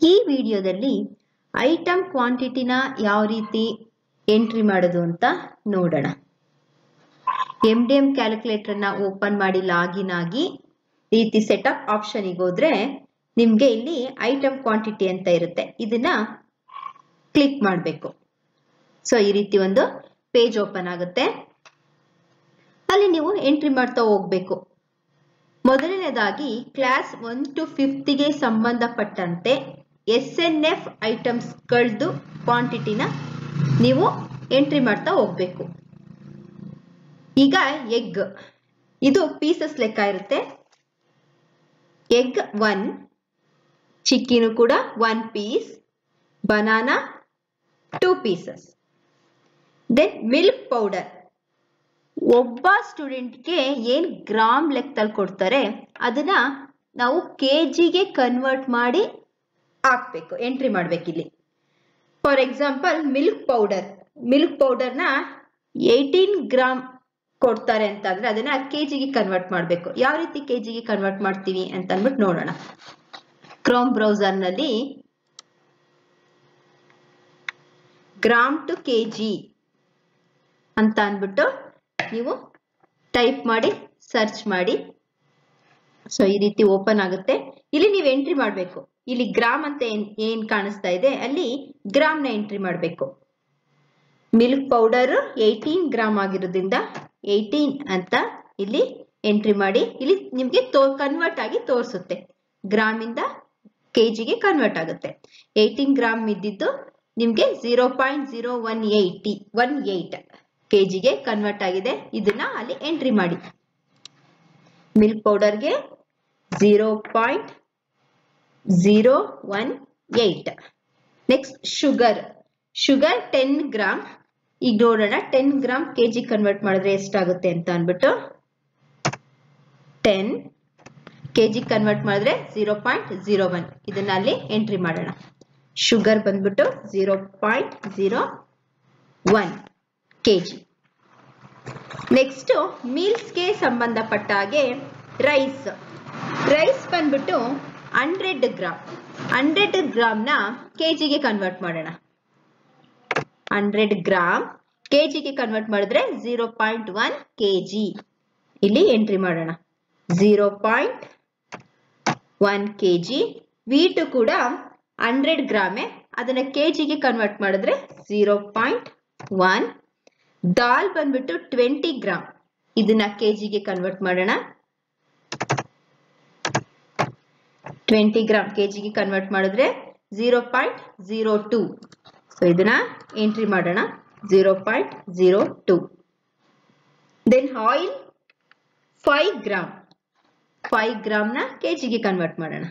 ಈ ವಿಡಿಯೋದಲ್ಲಿ ಐಟಮ್ ಕ್ವಾಂಟಿಟಿನ ಯಾವ ರೀತಿ ಎಂಟ್ರಿ ಮಾಡೋದು ಅಂತ ನೋಡೋಣ. MDM ಕ್ಯಾಲ್ಕುಲೇಟರ್ನ ಓಪನ್ ಮಾಡಿ ಲಾಗಿನ್ ಆಗಿ ರೀತಿ ಸೆಟಪ್ ಆಪ್ಷನ್ಗೆ ಹೋದ್ರೆ ನಿಮಗೆ ಇಲ್ಲಿ ಐಟಮ್ ಕ್ವಾಂಟಿಟಿ ಅಂತ ಇರುತ್ತೆ. ಇದನ್ನ ಕ್ಲಿಕ್ ಮಾಡಬೇಕು. ಸೊ ಈ ರೀತಿ ಒಂದು ಪೇಜ್ ಓಪನ್ ಆಗುತ್ತೆ. ಅಲ್ಲಿ ನೀವು ಎಂಟ್ರಿ ಮಾಡ್ತಾ ಹೋಗ್ಬೇಕು. ಮೊದಲನೇದಾಗಿ ಕ್ಲಾಸ್ 1 to 5th ಗೆ ಸಂಬಂಧಪಟ್ಟಂತೆ SNF ಐಟಮ್ಸ್ ಗಳದ್ದು ಕ್ವಾಂಟಿಟಿನ ನೀವು ಎಂಟ್ರಿ ಮಾಡ್ತಾ ಹೋಗ್ಬೇಕು. ಈಗ ಎಗ್ ಇದು ಪೀಸಸ್ ಲೆಕ್ಕ ಇರುತ್ತೆ. ಎಗ್ 1, ಚಿಕ್ಕಿನು ಕೂಡ 1 piece, banana 2 pieces. Then milk powder ಒಬ್ಬ ಸ್ಟೂಡೆಂಟ್ಗೆ ಏನ್ ಗ್ರಾಮ್ ಲೆಕ್ಕದಲ್ಲಿ ಕೊಡ್ತಾರೆ ಅದನ್ನ ನಾವು ಕೆಜಿಗೆ ಕನ್ವರ್ಟ್ ಮಾಡಿ ಹಾಕ್ಬೇಕು, ಎಂಟ್ರಿ ಮಾಡ್ಬೇಕು ಇಲ್ಲಿ. ಫಾರ್ ಎಕ್ಸಾಂಪಲ್ ಮಿಲ್ಕ್ ಪೌಡರ್ನ 18 ಗ್ರಾಮ್ ಕೊಡ್ತಾರೆ ಅಂತ ಅಂದ್ರೆ ಅದನ್ನ ಕೆಜಿಗೆ ಕನ್ವರ್ಟ್ ಮಾಡಬೇಕು. ಯಾವ ರೀತಿ ಕೆಜಿಗೆ ಕನ್ವರ್ಟ್ ಮಾಡ್ತೀವಿ ಅಂತ ಅಂದ್ಬಿಟ್ಟು ನೋಡೋಣ. ಕ್ರೋಮ್ ಬ್ರೌಸರ್ ನಲ್ಲಿ ಗ್ರಾಮ್ ಟು ಕೆಜಿ ಅಂತ ಅಂದ್ಬಿಟ್ಟು ನೀವು ಟೈಪ್ ಮಾಡಿ ಸರ್ಚ್ ಮಾಡಿ. ಸೊ ಈ ರೀತಿ ಓಪನ್ ಆಗುತ್ತೆ. ಇಲ್ಲಿ ನೀವು ಎಂಟ್ರಿ ಮಾಡಬೇಕು. ಇಲ್ಲಿ ಗ್ರಾಮ್ ಅಂತ ಏನ್ ಕಾಣಿಸ್ತಾ ಇದೆ ಅಲ್ಲಿ ಗ್ರಾಮ್ ನ ಎಂಟ್ರಿ ಮಾಡಬೇಕು. ಮಿಲ್ಕ್ ಪೌಡರ್ 18 ಗ್ರಾಮ್ ಆಗಿರೋದ್ರಿಂದ 18 ಅಂತ ಇಲ್ಲಿ ಎಂಟ್ರಿ ಮಾಡಿ. ಇಲ್ಲಿ ನಿಮ್ಗೆ ಕನ್ವರ್ಟ್ ಆಗಿ ತೋರಿಸುತ್ತೆ. ಗ್ರಾಮ್ ಇಂದ ಕೆಜಿಗೆ ಕನ್ವರ್ಟ್ ಆಗುತ್ತೆ. 18 ಗ್ರಾಮ್ ಇದ್ದಿದ್ದು ನಿಮ್ಗೆ 0.018 ಕೆಜಿಗೆ ಕನ್ವರ್ಟ್ ಆಗಿದೆ. ಇದನ್ನ ಅಲ್ಲಿ ಎಂಟ್ರಿ ಮಾಡಿ. ಮಿಲ್ಕ್ ಪೌಡರ್ಗೆ 0.018. Next sugar 10 gram. ಈಗ ನೋಡೋಣ 10 ಗ್ರಾಮ್ ಕೆಜಿ ಕನ್ವರ್ಟ್ ಮಾಡಿದ್ರೆ ಎಷ್ಟಾಗುತ್ತೆ ಅಂತ ಅಂದ್ಬಿಟ್ಟು 10 ಕೆಜಿ ಕನ್ವರ್ಟ್ ಮಾಡಿದ್ರೆ 0.01. ಇದನ್ನ ಅಲ್ಲಿ ಎಂಟ್ರಿ ಮಾಡೋಣ. ಶುಗರ್ ಬಂದ್ಬಿಟ್ಟು 0.01 ಕೆಜಿ. ನೆಕ್ಸ್ಟ್ ಮೀಲ್ಸ್ಗೆ ಸಂಬಂಧಪಟ್ಟ ಹಾಗೆ ರೈಸ್ ಬಂದ್ಬಿಟ್ಟು 100 ಗ್ರಾಮ್ನ ಕೆಜಿಗೆ ಕನ್ವರ್ಟ್ ಮಾಡೋಣ. 100 ಗ್ರಾಮ್ ಕೆಜಿಗೆ ಕನ್ವರ್ಟ್ ಮಾಡಿದ್ರೆ 0.1 ಕೆಜಿ. ಇಲ್ಲಿ ಎಂಟ್ರಿ ಮಾಡೋಣ. 0.1 ಕೆಜಿ. ವೀಟ್ ಕೂಡ 100 ಗ್ರಾಮೇ, ಅದನ್ನ ಕೆಜಿಗೆ ಕನ್ವರ್ಟ್ ಮಾಡಿದ್ರೆ 0.1. ದಾಲ್ ಬಂದ್ಬಿಟ್ಟು 20 ಗ್ರಾಮ್. ಇದನ್ನ ಕೆಜಿಗೆ ಕನ್ವರ್ಟ್ ಮಾಡೋಣ. 20 ಗ್ರಾಮ್ ಕೆಜಿಗೆ ಕನ್ವರ್ಟ್ ಮಾಡಿದ್ರೆ 0.02. ಸೊ ಇದನ್ನ ಎಂಟ್ರಿ ಮಾಡೋಣ. 0.02. ದೆನ್ ಆಯಿಲ್ 5 ಗ್ರಾಮ್ನ ಕೆಜಿಗೆ ಕನ್ವರ್ಟ್ ಮಾಡೋಣ.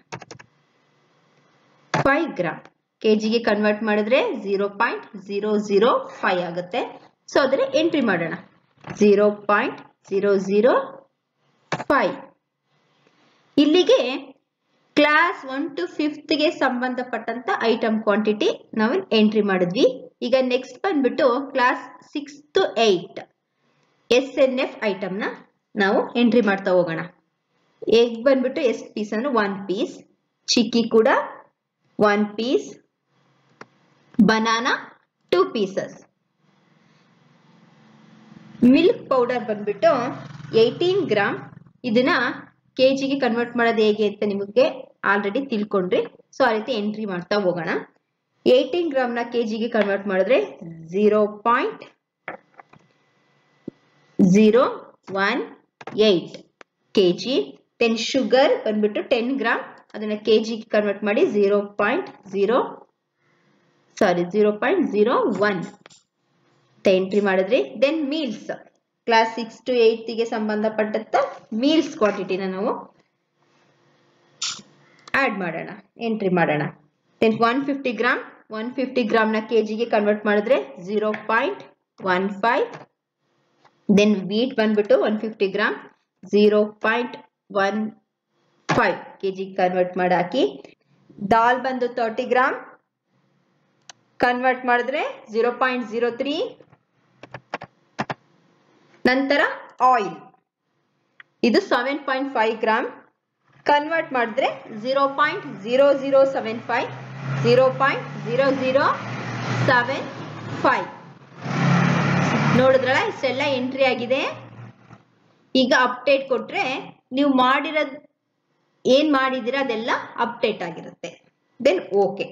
5 ಗ್ರಾಮ್ ಕೆಜಿಗೆ ಕನ್ವರ್ಟ್ ಮಾಡಿದ್ರೆ 0.005 ಆಗುತ್ತೆ. ಸೊ ಅದನ್ನ ಎಂಟ್ರಿ ಮಾಡೋಣ. 0.005. ಇಲ್ಲಿಗೆ ಕ್ಲಾಸ್ 1 to 5th ಗೆ ಸಂಬಂಧಪಟ್ಟಂತ ಐಟಮ್ ಕ್ವಾಂಟಿಟಿ ನಾವು ಎಂಟ್ರಿ ಮಾಡಿದ್ವಿ. ಈಗ ನೆಕ್ಸ್ಟ್ ಬಂದ್ಬಿಟ್ಟು ಕ್ಲಾಸ್ 6 to 8 SNF ಐಟಮ್ ನ ನಾವು ಎಂಟ್ರಿ ಮಾಡ್ತಾ ಹೋಗೋಣ. ಎಗ್ ಬಂದ್ಬಿಟ್ಟು ಎಷ್ಟು ಪೀಸ್ ಅಂದ್ರೆ 1 ಪೀಸ್, ಚಿಕ್ಕಿ ಕೂಡ 1 piece, banana 2 pieces. Milk powder ಬಂದ್ಬಿಟ್ಟು 18 ಗ್ರಾಮ್. ಇದನ್ನ ಕೆಜಿಗೆ ಕನ್ವರ್ಟ್ ಮಾಡೋದು ಹೇಗೆ ಅಂತ ನಿಮಗೆ ಆಲ್ರೆಡಿ ತಿಳ್ಕೊಂಡ್ರಿ. ಸೊ ಆ ರೀತಿ ಎಂಟ್ರಿ ಮಾಡ್ತಾ ಹೋಗೋಣ. 18 ಗ್ರಾಮ್ನ ಕೆಜಿಗೆ ಕನ್ವರ್ಟ್ ಮಾಡಿದ್ರೆ 0.018 ಕೆಜಿ. ದೆನ್ ಶುಗರ್ ಬಂದ್ಬಿಟ್ಟು 10 ಗ್ರಾಮ್. ಅದನ್ನ ಕೆಜಿಗೆ ಕನ್ವರ್ಟ್ ಮಾಡಿ 0.01 ಎಂಟ್ರಿ ಮಾಡಿದ್ರಿ. ದೆನ್ ಮೀಲ್ಸ್ ಕ್ಲಾಸ್ 6 to 8 ಗೆ ಸಂಬಂಧಪಟ್ಟಂತ ಮೀಲ್ಸ್ ಕ್ವಾಂಟಿಟಿನ ನಾವು ಆಡ್ ಮಾಡೋಣ, ಎಂಟ್ರಿ ಮಾಡೋಣ. ದೆನ್ 150 ಗ್ರಾಮ್ನ ಕೆಜಿಗೆ ಕನ್ವರ್ಟ್ ಮಾಡಿದ್ರೆ 0.15. ದೆನ್ ವೀಟ್ ಬಂದ್ಬಿಟ್ಟು 150 ಗ್ರಾಮ್ 0.15 ಕೆಜಿಗೆ ಕನ್ವರ್ಟ್ ಮಾಡಿ ಹಾಕಿ. ದಾಲ್ ಬಂದು 30 ಗ್ರಾಮ್ ಕನ್ವರ್ಟ್ ಮಾಡಿದ್ರೆ 0.03. ನಂತರ ಆಯಿಲ್ ಇದು 7.5 ಗ್ರಾಮ್ ಕನ್ವರ್ಟ್ ಮಾಡಿದ್ರೆ 0.0075. 0.0075 ನೋಡಿದ್ರಲ್ಲ, ಇಷ್ಟೆಲ್ಲ ಎಂಟ್ರಿ ಆಗಿದೆ. ಈಗ ಅಪ್ಡೇಟ್ ಕೊಟ್ರೆ ನೀವು ಮಾಡಿರೋದು ಏನ್ ಮಾಡಿದಿರ ಅದೆಲ್ಲ ಅಪ್ಡೇಟ್ ಆಗಿರುತ್ತೆ. Then okay.